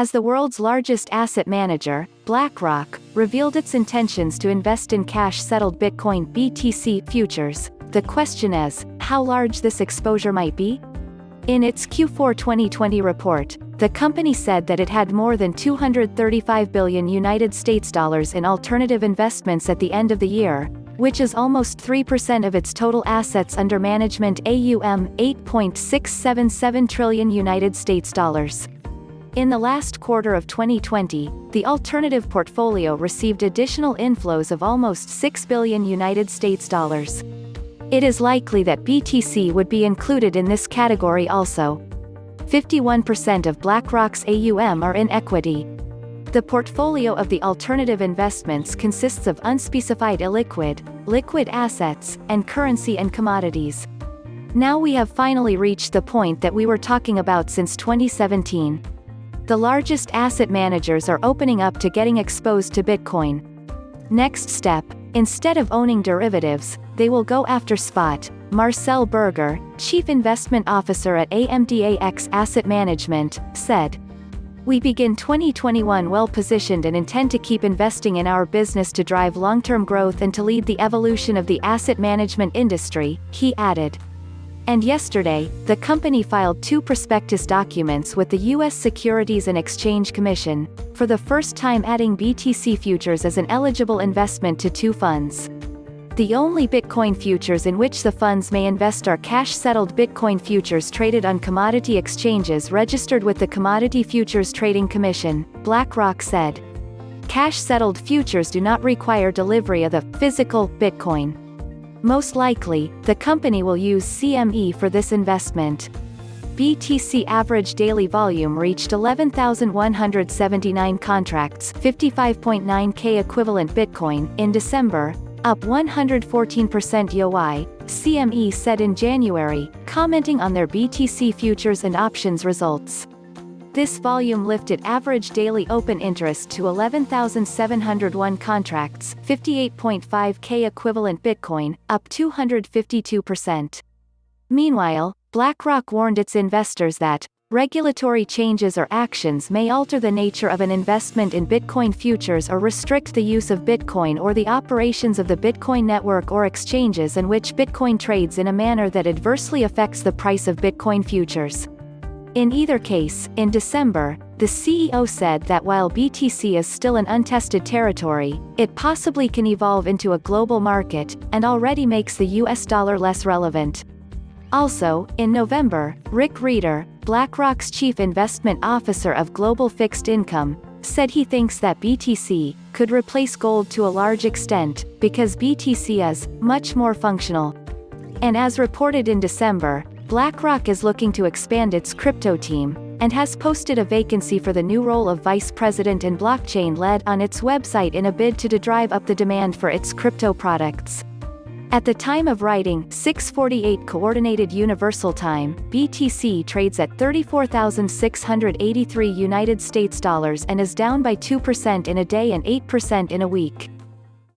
As the world's largest asset manager, BlackRock revealed its intentions to invest in cash-settled Bitcoin (BTC) futures. The question is, how large this exposure might be? In its Q4 2020 report, the company said that it had more than $235 billion in alternative investments at the end of the year, which is almost 3% of its total assets under management AUM, $8.677 trillion. In the last quarter of 2020, the alternative portfolio received additional inflows of almost $6 billion. It is likely that BTC would be included in this category also. 51% of BlackRock's AUM are in equity. The portfolio of the alternative investments consists of unspecified illiquid, liquid assets, and currency and commodities. Now we have finally reached the point that we were talking about since 2017. The largest asset managers are opening up to getting exposed to Bitcoin. Next step, instead of owning derivatives, they will go after spot. Marcel Berger, Chief Investment Officer at AMDAX Asset Management, said. We begin 2021 well-positioned and intend to keep investing in our business to drive long-term growth and to lead the evolution of the asset management industry, he added. And yesterday, the company filed 2 prospectus documents with the U.S. Securities and Exchange Commission, for the first time adding BTC futures as an eligible investment to 2 funds. The only Bitcoin futures in which the funds may invest are cash-settled Bitcoin futures traded on commodity exchanges registered with the Commodity Futures Trading Commission, BlackRock said. Cash-settled futures do not require delivery of the physical Bitcoin. Most likely, the company will use CME for this investment. BTC average daily volume reached 11,179 contracts, 55.9K equivalent Bitcoin, in December, up 114% YoY, CME said in January, commenting on their BTC futures and options results. This volume lifted average daily open interest to 11,701 contracts, 58.5K equivalent Bitcoin, up 252%. Meanwhile, BlackRock warned its investors that regulatory changes or actions may alter the nature of an investment in Bitcoin futures or restrict the use of Bitcoin or the operations of the Bitcoin network or exchanges in which Bitcoin trades in a manner that adversely affects the price of Bitcoin futures. In either case, in December, the CEO said that while BTC is still an untested territory, it possibly can evolve into a global market, and already makes the US dollar less relevant. Also, in November, Rick Rieder, BlackRock's chief investment officer of global fixed income, said he thinks that BTC could replace gold to a large extent, because BTC is much more functional. And as reported in December, BlackRock is looking to expand its crypto team, and has posted a vacancy for the new role of vice president and blockchain lead on its website in a bid to drive up the demand for its crypto products. At the time of writing, 6:48 Coordinated Universal Time, BTC trades at $34,683 US dollars and is down by 2% in a day and 8% in a week.